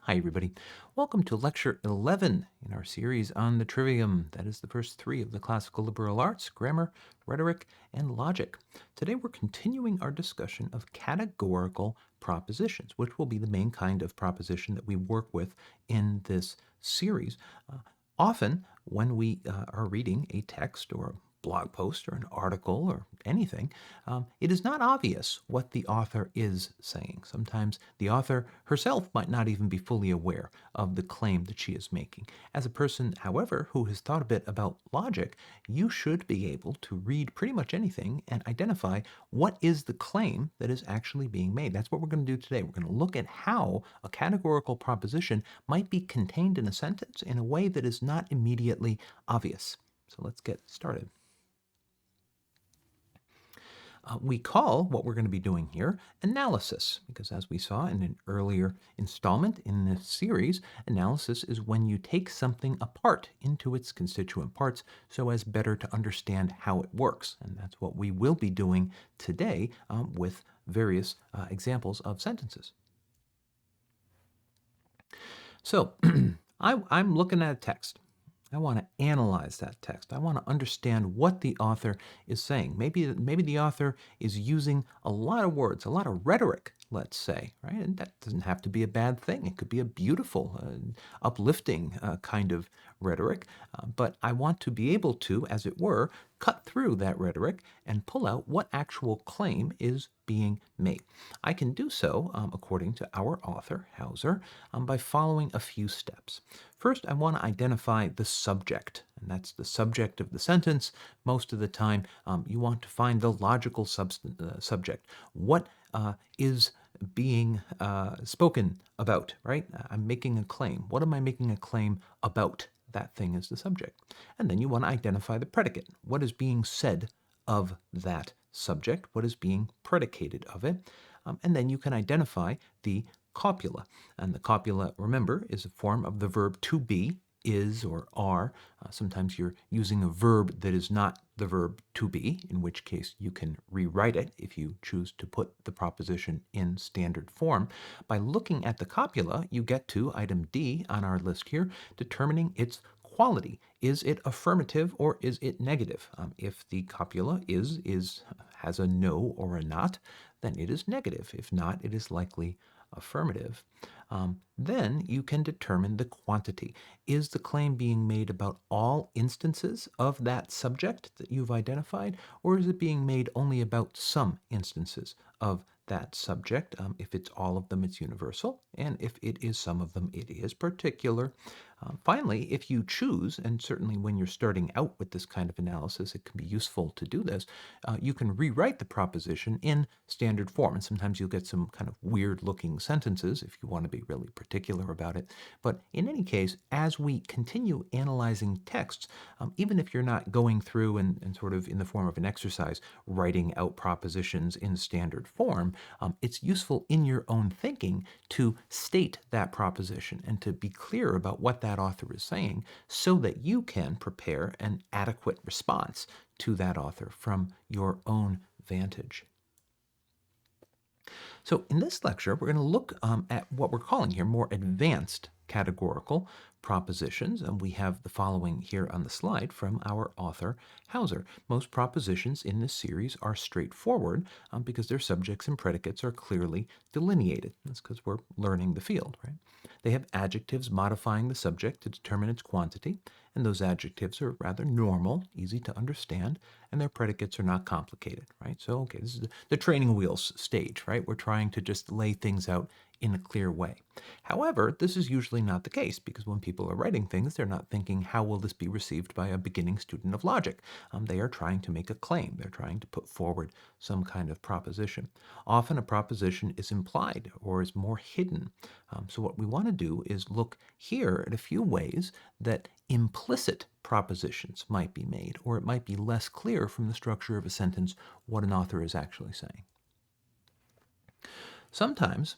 Hi, everybody. Welcome to Lecture 11 in our series on the Trivium. That is the first three of the classical liberal arts: grammar, rhetoric, and logic. Today we're continuing our discussion of categorical propositions, which will be the main kind of proposition that we work with in this series. Often, when we are reading a text or a blog post or an article or anything, it is not obvious what the author is saying. Sometimes the author herself might not even be fully aware of the claim that she is making. As a person, however, who has thought a bit about logic, you should be able to read pretty much anything and identify what is the claim that is actually being made. That's what we're going to do today. We're going to look at how a categorical proposition might be contained in a sentence in a way that is not immediately obvious. So let's get started. We call what we're going to be doing here analysis, because as we saw in an earlier installment in this series, analysis is when you take something apart into its constituent parts so as better to understand how it works. And that's what we will be doing today with various examples of sentences. So I'm looking at a text. I want to analyze that text. I want to understand what the author is saying. Maybe the author is using a lot of words, a lot of rhetoric, let's say, right? And that doesn't have to be a bad thing. It could be a beautiful, uplifting kind of rhetoric. But I want to be able to, as it were, cut through that rhetoric and pull out what actual claim is being made. I can do so, according to our author, Hauser, by following a few steps. First, I want to identify the subject, and that's the subject of the sentence. Most of the time, you want to find the logical subject. What is being spoken about, right? I'm making a claim. What am I making a claim about? That thing is the subject. And then you want to identify the predicate. What is being said of that subject? What is being predicated of it? And then you can identify the copula. And the copula, remember, is a form of the verb to be, is, or are. Sometimes you're using a verb that is not the verb to be, in which case you can rewrite it if you choose to put the proposition in standard form. By looking at the copula, you get to item D on our list here, determining its quality. Is it affirmative or is it negative? If the copula has a no or a not, then it is negative. If not, it is likely affirmative. Then you can determine the quantity. Is the claim being made about all instances of that subject that you've identified, or is it being made only about some instances of that subject? If it's all of them, it's universal, and if it is some of them, it is particular. Finally, if you choose, and certainly when you're starting out with this kind of analysis, it can be useful to do this, you can rewrite the proposition in standard form. And sometimes you'll get some kind of weird looking sentences if you want to be really particular about it. But in any case, as we continue analyzing texts, even if you're not going through and sort of in the form of an exercise writing out propositions in standard form, it's useful in your own thinking to state that proposition and to be clear about what that author is saying so that you can prepare an adequate response to that author from your own vantage. So in this lecture, we're going to look at what we're calling here more advanced categorical propositions, and we have the following here on the slide from our author, Hauser. Most propositions in this series are straightforward because their subjects and predicates are clearly delineated. That's because we're learning the field, right? They have adjectives modifying the subject to determine its quantity, and those adjectives are rather normal, easy to understand, and their predicates are not complicated, right? So, okay, this is the training wheels stage, right? We're trying to just lay things out in a clear way. However, this is usually not the case because when people are writing things, they're not thinking, how will this be received by a beginning student of logic? They are trying to make a claim. They're trying to put forward some kind of proposition. Often a proposition is implied or is more hidden. So what we want to do is look here at a few ways that implicit propositions might be made, or it might be less clear from the structure of a sentence what an author is actually saying. Sometimes,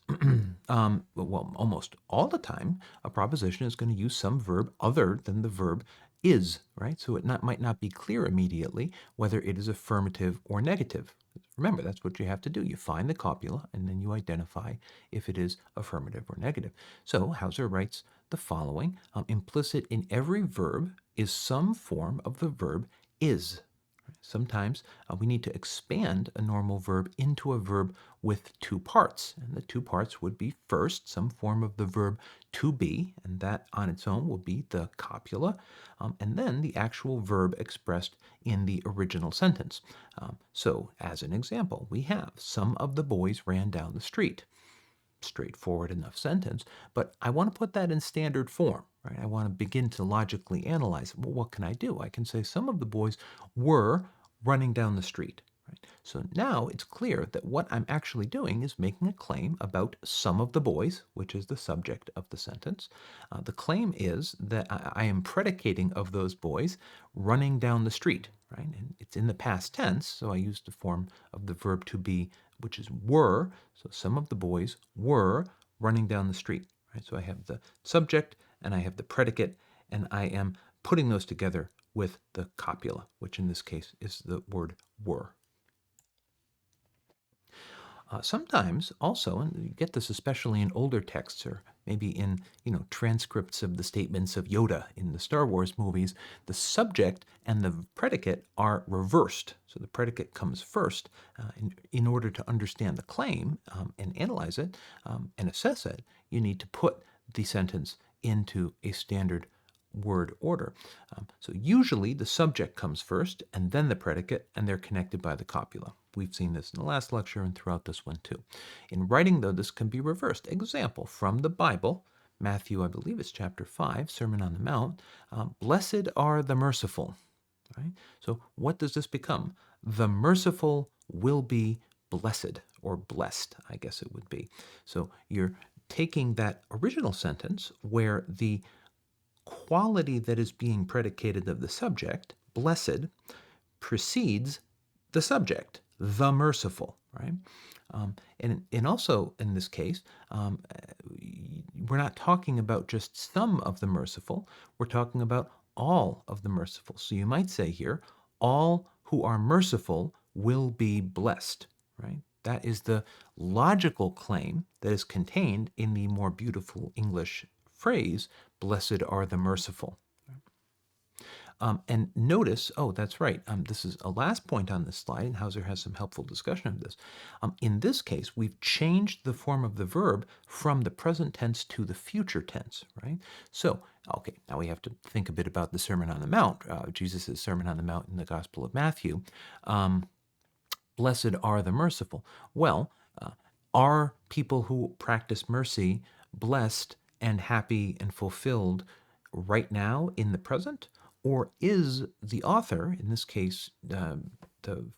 well, almost all the time, a proposition is going to use some verb other than the verb is, right? So it might not be clear immediately whether it is affirmative or negative. Remember, that's what you have to do. You find the copula, and then you identify if it is affirmative or negative. So Hauser writes the following. Implicit in every verb is some form of the verb is. Sometimes we need to expand a normal verb into a verb with two parts. And the two parts would be first, some form of the verb to be, and that on its own will be the copula, and then the actual verb expressed in the original sentence. So, as an example, we have some of the boys ran down the street. Straightforward enough sentence, but I want to put that in standard form, right? I want to begin to logically analyze, well, what can I do? I can say some of the boys were running down the street, right? So now it's clear that what I'm actually doing is making a claim about some of the boys, which is the subject of the sentence. The claim is that I am predicating of those boys running down the street, right? And it's in the past tense, so I use the form of the verb to be, which is were. So some of the boys were running down the street, right? So I have the subject and I have the predicate, and I am putting those together with the copula, which in this case is the word were. Sometimes also, and you get this especially in older texts or maybe in transcripts of the statements of Yoda in the Star Wars movies, the subject and the predicate are reversed. So the predicate comes first. In order to understand the claim and analyze it and assess it, you need to put the sentence into a standard word order. So usually the subject comes first and then the predicate, and they're connected by the copula. We've seen this in the last lecture and throughout this one too. In writing, though, this can be reversed. Example from the Bible, Matthew, I believe it's chapter 5, Sermon on the Mount. Blessed are the merciful. Right? So what does this become? The merciful will be blessed, or blessed, I guess it would be. So you're taking that original sentence where the quality that is being predicated of the subject, blessed, precedes the subject, the merciful, right? And also in this case, we're not talking about just some of the merciful, we're talking about all of the merciful. So you might say here, all who are merciful will be blessed, right? That is the logical claim that is contained in the more beautiful English phrase, blessed are the merciful. And notice, oh, that's right, this is a last point on this slide, and Hauser has some helpful discussion of this. In this case, we've changed the form of the verb from the present tense to the future tense, right? So, okay, now we have to think a bit about the Sermon on the Mount, Jesus' Sermon on the Mount in the Gospel of Matthew. Blessed are the merciful. Well, are people who practice mercy blessed and happy and fulfilled right now in the present? Or is the author, in this case, the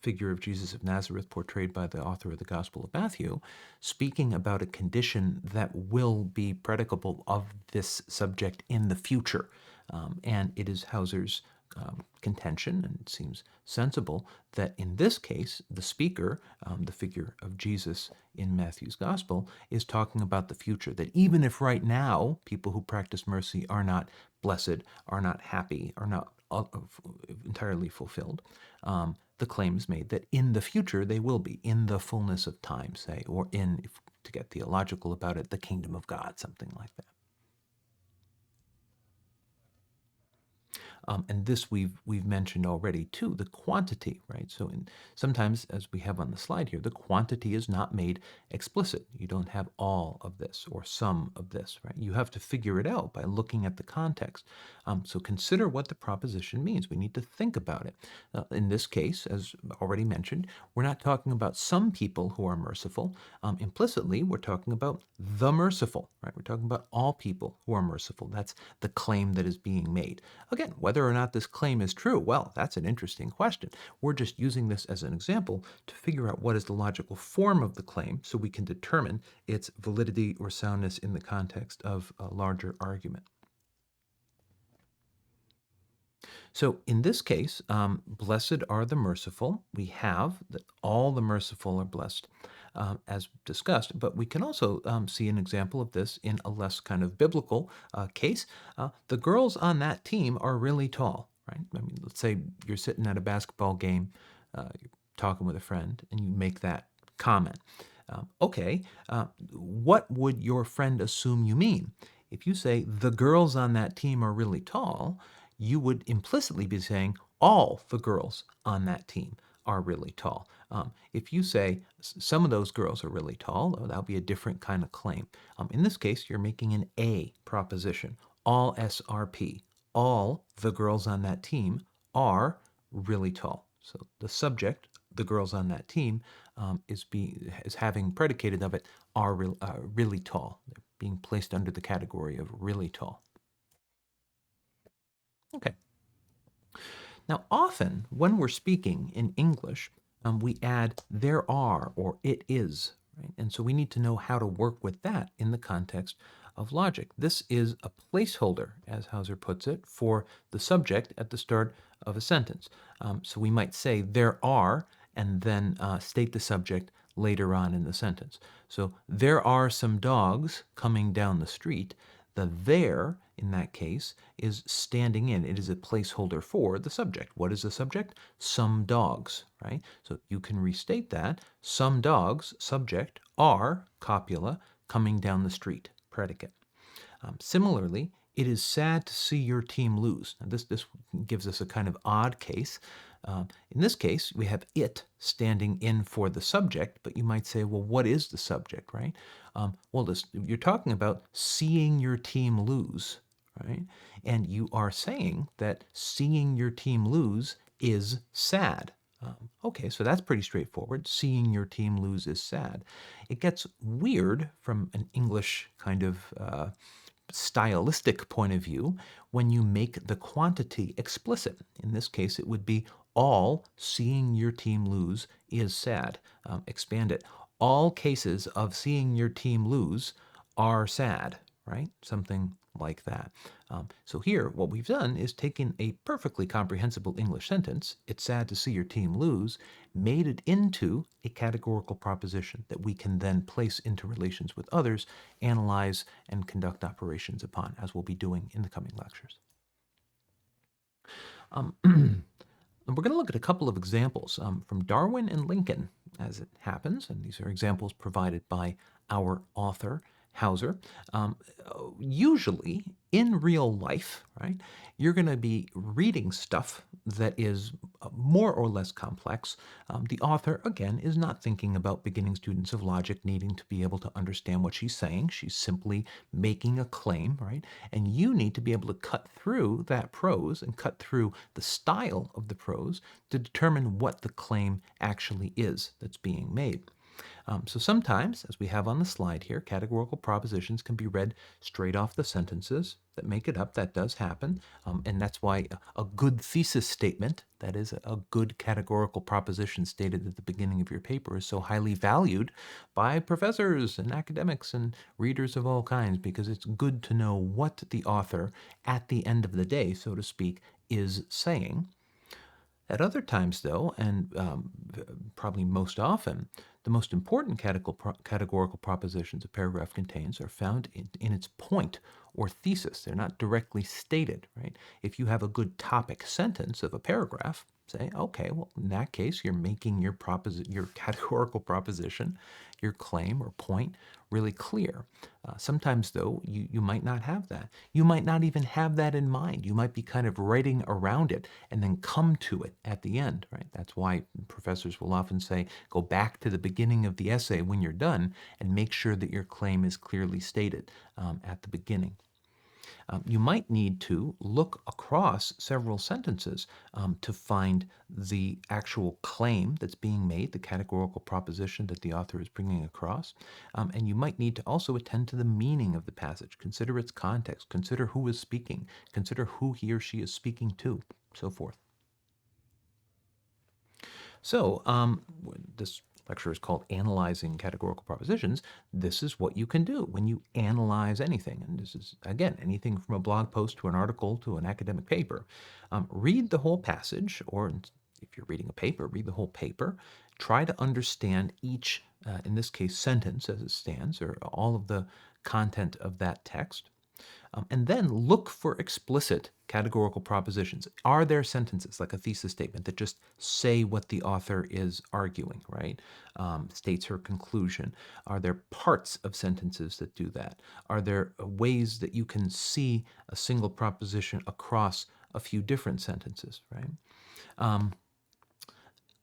figure of Jesus of Nazareth portrayed by the author of the Gospel of Matthew, speaking about a condition that will be predicable of this subject in the future? And it is Hauser's contention, and it seems sensible, that in this case, the speaker, the figure of Jesus in Matthew's Gospel, is talking about the future, that even if right now people who practice mercy are not blessed, are not happy, are not entirely fulfilled, the claim is made that in the future they will be, in the fullness of time, say, or in, if, to get theological about it, the kingdom of God, something like that. And this we've mentioned already too, the quantity, right? So sometimes, as we have on the slide here, the quantity is not made explicit. You don't have all of this or some of this, right? You have to figure it out by looking at the context. So consider what the proposition means. We need to think about it. In this case, as already mentioned, we're not talking about some people who are merciful. Implicitly, we're talking about the merciful, right? We're talking about all people who are merciful. That's the claim that is being made. Again, whether or not this claim is true, well, that's an interesting question. We're just using this as an example to figure out what is the logical form of the claim so we can determine its validity or soundness in the context of a larger argument. So in this case, blessed are the merciful. We have that all the merciful are blessed, as discussed, but we can also see an example of this in a less kind of biblical case. The girls on that team are really tall, right? I mean, let's say you're sitting at a basketball game, you're talking with a friend and you make that comment. Okay, what would your friend assume you mean? If you say the girls on that team are really tall, you would implicitly be saying all the girls on that team are really tall. If you say some of those girls are really tall, that'll be a different kind of claim. In this case, you're making an A proposition. All SRP, all the girls on that team are really tall. So the subject, the girls on that team, is having predicated of it are really tall. They're being placed under the category of really tall. Okay. Now, often when we're speaking in English, we add there are or it is, right? And so we need to know how to work with that in the context of logic. This is a placeholder, as Hauser puts it, for the subject at the start of a sentence. So we might say there are and then state the subject later on in the sentence. So there are some dogs coming down the street. The there, in that case, is standing in. It is a placeholder for the subject. What is the subject? Some dogs, right? So you can restate that. Some dogs, subject, are, copula, coming down the street, predicate. Similarly, it is sad to see your team lose. Now, this gives us a kind of odd case. In this case, we have it standing in for the subject, but you might say, well, what is the subject, right? You're talking about seeing your team lose, right? And you are saying that seeing your team lose is sad. Okay, so that's pretty straightforward. Seeing your team lose is sad. It gets weird from an English kind of stylistic point of view when you make the quantity explicit. In this case, it would be all seeing your team lose is sad. Expand it. All cases of seeing your team lose are sad, right? Something like that. So here, what we've done is taken a perfectly comprehensible English sentence, it's sad to see your team lose, made it into a categorical proposition that we can then place into relations with others, analyze, and conduct operations upon, as we'll be doing in the coming lectures. And we're going to look at a couple of examples from Darwin and Lincoln, as it happens, and these are examples provided by our author, Hauser. Usually, in real life, right, you're going to be reading stuff that is more or less complex. The author, again, is not thinking about beginning students of logic needing to be able to understand what she's saying. She's simply making a claim, right? And you need to be able to cut through that prose and cut through the style of the prose to determine what the claim actually is that's being made. So sometimes, as we have on the slide here, categorical propositions can be read straight off the sentences that make it up. That does happen. And that's why a good thesis statement, that is, a good categorical proposition stated at the beginning of your paper, is so highly valued by professors and academics and readers of all kinds, because it's good to know what the author, at the end of the day, so to speak, is saying. At other times, though, and probably most often, the most important categorical propositions a paragraph contains are found in its point or thesis. They're not directly stated, right? If you have a good topic sentence of a paragraph, say, okay, well, in that case, you're making your categorical proposition, your claim or point, really clear. Sometimes, though, you might not have that. You might not even have that in mind. You might be kind of writing around it and then come to it at the end, right? That's why professors will often say, go back to the beginning of the essay when you're done and make sure that your claim is clearly stated at the beginning. You might need to look across several sentences to find the actual claim that's being made, the categorical proposition that the author is bringing across. And you might need to also attend to the meaning of the passage, consider its context, consider who is speaking, consider who he or she is speaking to, so forth. So this lecture is called Analyzing Categorical Propositions. This is what you can do when you analyze anything. And this is, again, anything from a blog post to an article to an academic paper. Read the whole passage, or if you're reading a paper, read the whole paper. Try to understand each, in this case, sentence as it stands, or all of the content of that text. And then look for explicit categorical propositions. Are there sentences, like a thesis statement, that just say what the author is arguing, right? States her conclusion. Are there parts of sentences that do that? Are there ways that you can see a single proposition across a few different sentences, right? Um,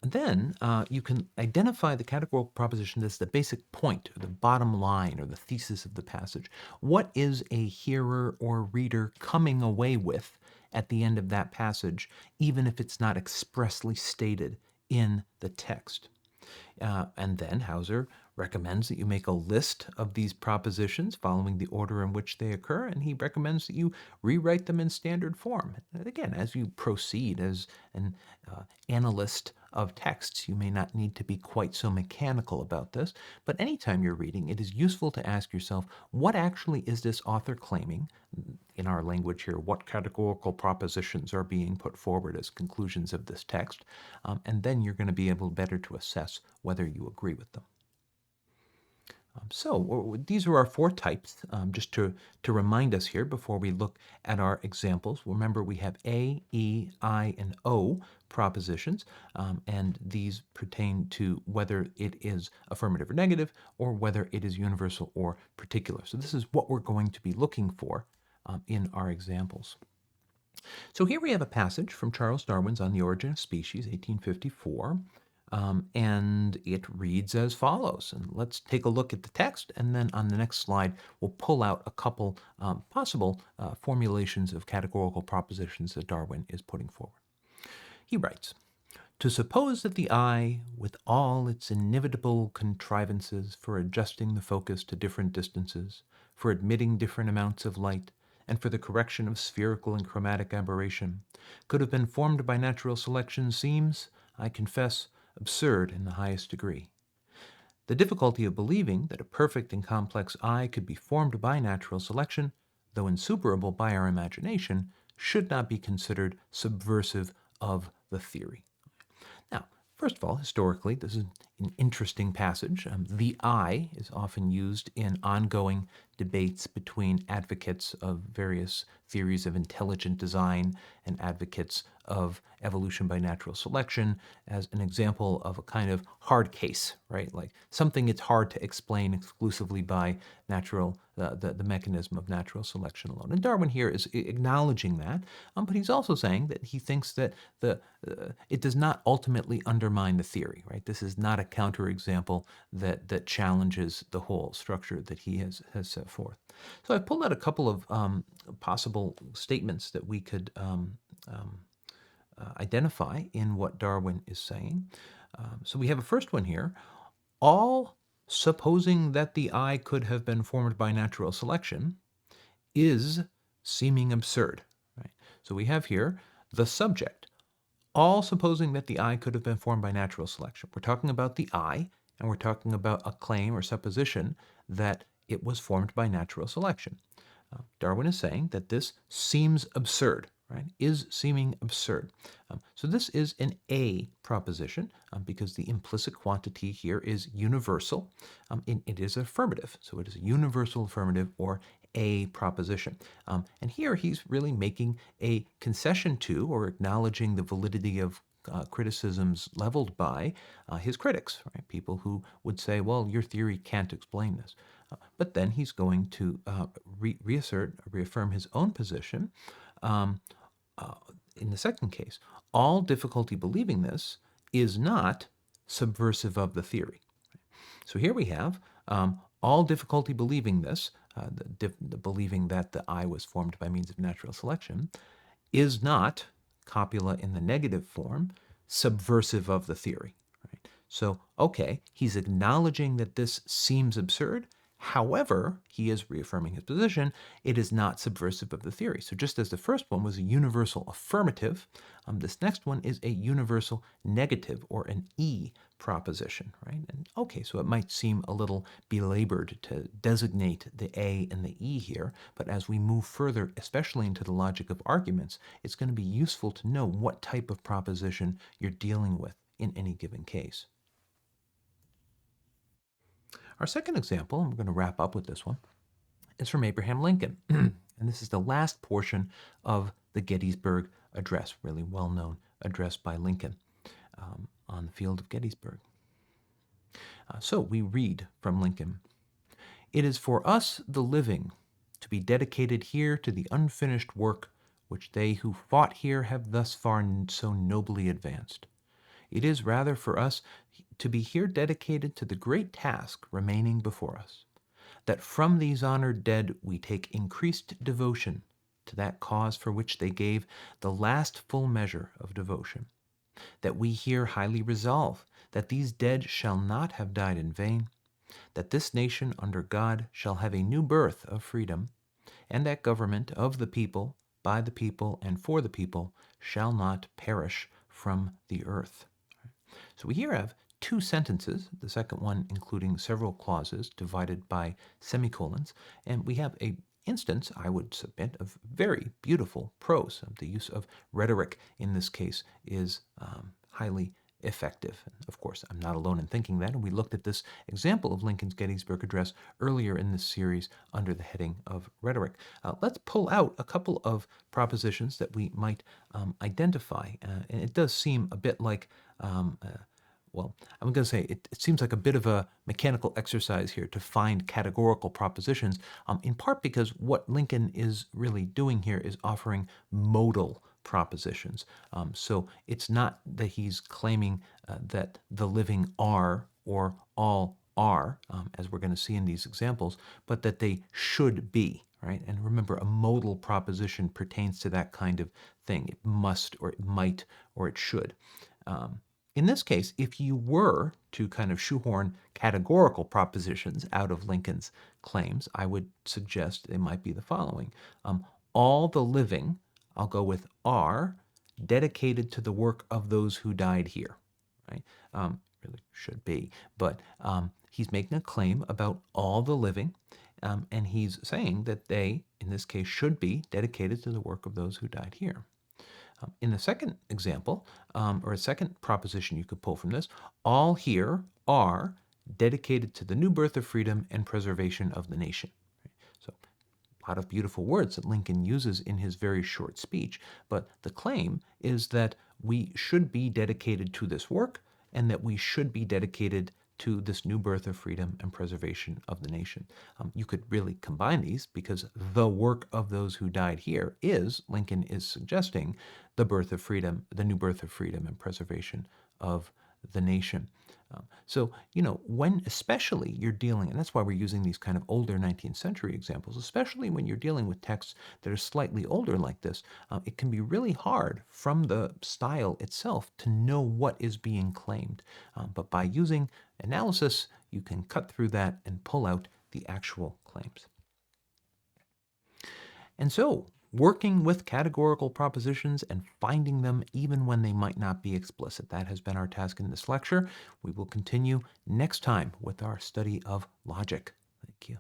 then you can identify the categorical proposition as the basic point, or the bottom line, or the thesis of the passage. What is a hearer or reader coming away with at the end of that passage, even if it's not expressly stated in the text? And then Hauser recommends that you make a list of these propositions following the order in which they occur, and he recommends that you rewrite them in standard form. And again, as you proceed as an analyst of texts, you may not need to be quite so mechanical about this, but anytime you're reading, it is useful to ask yourself, what actually is this author claiming? In our language here, what categorical propositions are being put forward as conclusions of this text? And then you're going to be able better to assess whether you agree with them. These are our four types, just to remind us here before we look at our examples. Remember, we have A, E, I, and O propositions, and these pertain to whether it is affirmative or negative, or whether it is universal or particular. So this is what we're going to be looking for in our examples. So here we have a passage from Charles Darwin's On the Origin of Species, 1854. And it reads as follows. And let's take a look at the text, and then on the next slide, we'll pull out a couple possible formulations of categorical propositions that Darwin is putting forward. He writes, "To suppose that the eye, with all its inevitable contrivances for adjusting the focus to different distances, for admitting different amounts of light, and for the correction of spherical and chromatic aberration, could have been formed by natural selection seems, I confess, absurd in the highest degree. The difficulty of believing that a perfect and complex eye could be formed by natural selection, though insuperable by our imagination, should not be considered subversive of the theory." Now, first of all, historically, this is an interesting passage. The eye is often used in ongoing debates between advocates of various theories of intelligent design and advocates of evolution by natural selection as an example of a kind of hard case, right? Like something it's hard to explain exclusively by the mechanism of natural selection alone. And Darwin here is acknowledging that, but he's also saying that he thinks that it does not ultimately undermine the theory, right? This is not a counterexample that challenges the whole structure that he has set forth. So I've pulled out a couple of possible statements that we could identify in what Darwin is saying. So we have a first one here. All supposing that the eye could have been formed by natural selection is seeming absurd. Right? So we have here the subject. All supposing that the eye could have been formed by natural selection. We're talking about the eye, and we're talking about a claim or supposition that it was formed by natural selection. Darwin is saying that this seems absurd, right? Is seeming absurd. So this is an A proposition because the implicit quantity here is universal. It is affirmative, so it is a universal affirmative or A proposition. And here he's really making a concession to or acknowledging the validity of criticisms leveled by his critics, right? People who would say, well, your theory can't explain this. But then he's going to reaffirm his own position in the second case. All difficulty believing this is not subversive of the theory. So here we have all difficulty believing this, the believing that the eye was formed by means of natural selection, is not, copula in the negative form, subversive of the theory. Right? So, okay, he's acknowledging that this seems absurd. However, he is reaffirming his position, it is not subversive of the theory. So just as the first one was a universal affirmative, this next one is a universal negative or an E proposition, right? And okay, so it might seem a little belabored to designate the A and the E here, but as we move further, especially into the logic of arguments, it's going to be useful to know what type of proposition you're dealing with in any given case. Our second example, and we're going to wrap up with this one, is from Abraham Lincoln. And this is the last portion of the Gettysburg Address, really well-known address by Lincoln on the field of Gettysburg. So we read from Lincoln. It is for us, the living, to be dedicated here to the unfinished work which they who fought here have thus far so nobly advanced. It is rather for us to be here dedicated to the great task remaining before us, that from these honored dead we take increased devotion to that cause for which they gave the last full measure of devotion, that we here highly resolve that these dead shall not have died in vain, that this nation under God shall have a new birth of freedom, and that government of the people, by the people, and for the people shall not perish from the earth. So we here have two sentences, the second one including several clauses divided by semicolons, and we have a instance, I would submit, of very beautiful prose. The use of rhetoric in this case is highly effective. And of course, I'm not alone in thinking that, and we looked at this example of Lincoln's Gettysburg Address earlier in this series under the heading of rhetoric. Let's pull out a couple of propositions that we might identify, and it does seem a bit like well, I'm going to say it seems like a bit of a mechanical exercise here to find categorical propositions, in part because what Lincoln is really doing here is offering modal propositions. So it's not that he's claiming that the living are or all are, as we're going to see in these examples, but that they should be. Right? And remember, a modal proposition pertains to that kind of thing. It must, or it might, or it should. In this case, if you were to kind of shoehorn categorical propositions out of Lincoln's claims, I would suggest they might be the following. All the living, I'll go with are, dedicated to the work of those who died here. Right? Really should be. But he's making a claim about all the living, and he's saying that they, in this case, should be dedicated to the work of those who died here. In the second example, or a second proposition you could pull from this, all here are dedicated to the new birth of freedom and preservation of the nation. So a lot of beautiful words that Lincoln uses in his very short speech, but the claim is that we should be dedicated to this work and that we should be dedicated to this new birth of freedom and preservation of the nation. You could really combine these because the work of those who died here is, Lincoln is suggesting, the birth of freedom, the new birth of freedom and preservation of the nation. So, when especially you're dealing, and that's why we're using these kind of older 19th century examples, especially when you're dealing with texts that are slightly older like this, it can be really hard from the style itself to know what is being claimed. But by using analysis, you can cut through that and pull out the actual claims. And so, working with categorical propositions and finding them even when they might not be explicit. That has been our task in this lecture. We will continue next time with our study of logic. Thank you.